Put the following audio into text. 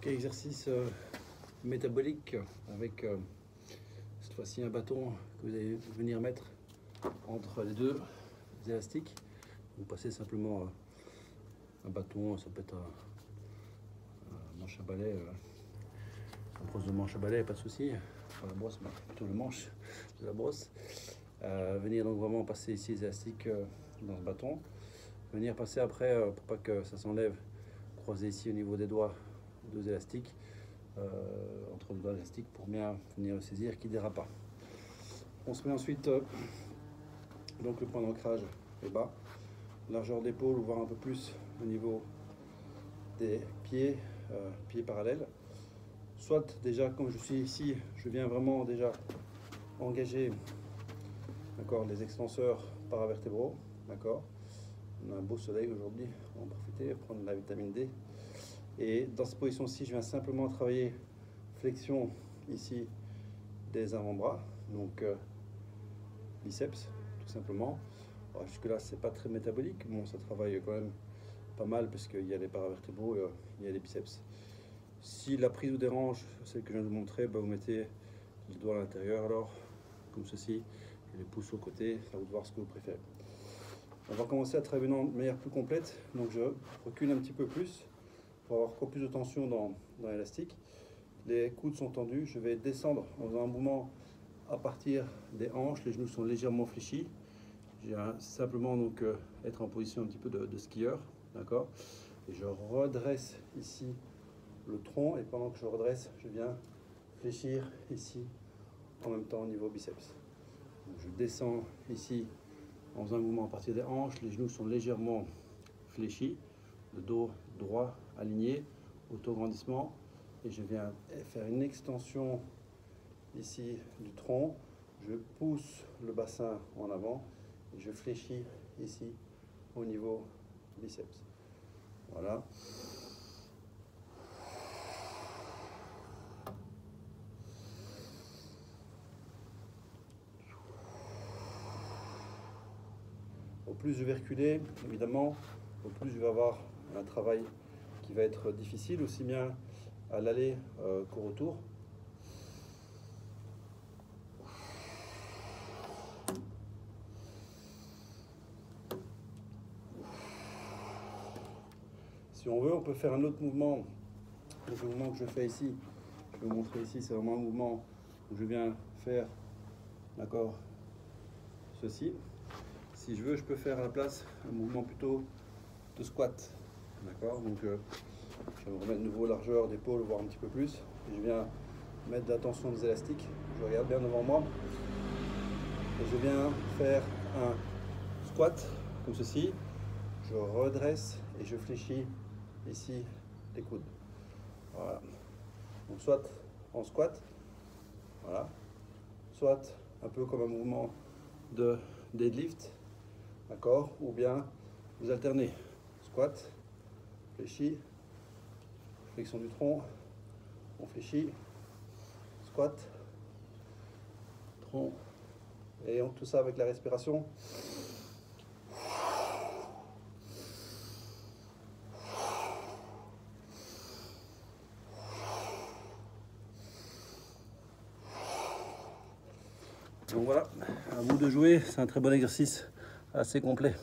Ok, exercice métabolique avec cette fois-ci un bâton que vous allez venir mettre entre les deux élastiques. Vous passez simplement un bâton, ça peut être un manche à balai, un brosse de manche à balai, pas de souci. Pas la brosse, mais plutôt le manche de la brosse. Venir donc vraiment passer ici les élastiques dans ce bâton. Venir passer après, pour pas que ça s'enlève, croiser ici au niveau des doigts deux élastiques, entre deux doigts élastiques pour bien venir le saisir, qu'il ne dérape pas. On se met ensuite donc le point d'ancrage est bas, largeur d'épaule, voire un peu plus au niveau des pieds, pieds parallèles. Soit déjà, comme je suis ici, je viens vraiment déjà engager les extenseurs paravertébraux. D'accord. On a un beau soleil aujourd'hui, on va en profiter, prendre la vitamine D. Et dans cette position-ci, je viens simplement travailler flexion ici des avant-bras, donc biceps tout simplement. Jusque-là, c'est pas très métabolique, bon, ça travaille quand même pas mal parce qu'il y a les paravertébraux, il y a les biceps. Si la prise vous dérange, celle que je viens de vous montrer, vous mettez le doigt à l'intérieur, alors comme ceci, et les pouces au côté, à vous de voir ce que vous préférez. On va commencer à travailler de manière plus complète, donc je recule un petit peu plus pour avoir encore plus de tension dans l'élastique. Les coudes sont tendus, je vais descendre en faisant un mouvement à partir des hanches, les genoux sont légèrement fléchis. Je viens simplement donc être en position un petit peu de skieur, d'accord. Et je redresse ici le tronc, et pendant que je redresse, je viens fléchir ici en même temps au niveau biceps. Donc je descends ici en faisant un mouvement à partir des hanches, les genoux sont légèrement fléchis, le dos droit aligné, auto-grandissement, et je viens faire une extension ici du tronc, je pousse le bassin en avant et je fléchis ici au niveau biceps. Voilà. Au plus je vais reculer, évidemment, au plus je vais avoir un travail qui va être difficile, aussi bien à l'aller qu'au retour. Si on veut, on peut faire un autre mouvement. Donc, le mouvement que je fais ici, je vais vous montrer ici, c'est vraiment un mouvement où je viens faire, d'accord, ceci. Si je veux, je peux faire à la place un mouvement plutôt de squat, d'accord. Donc je vais me remettre de nouveau largeur d'épaule, voire un petit peu plus. Et je viens mettre de la tension des élastiques. Je regarde bien devant moi. Et je viens faire un squat comme ceci. Je redresse et je fléchis ici les coudes. Voilà. Donc soit en squat, voilà, soit un peu comme un mouvement de deadlift, d'accord, ou bien vous alternez squat, fléchi, flexion du tronc, on fléchit, squat, tronc, et tout ça avec la respiration. Donc voilà, à vous de jouer, c'est un très bon exercice, assez complet.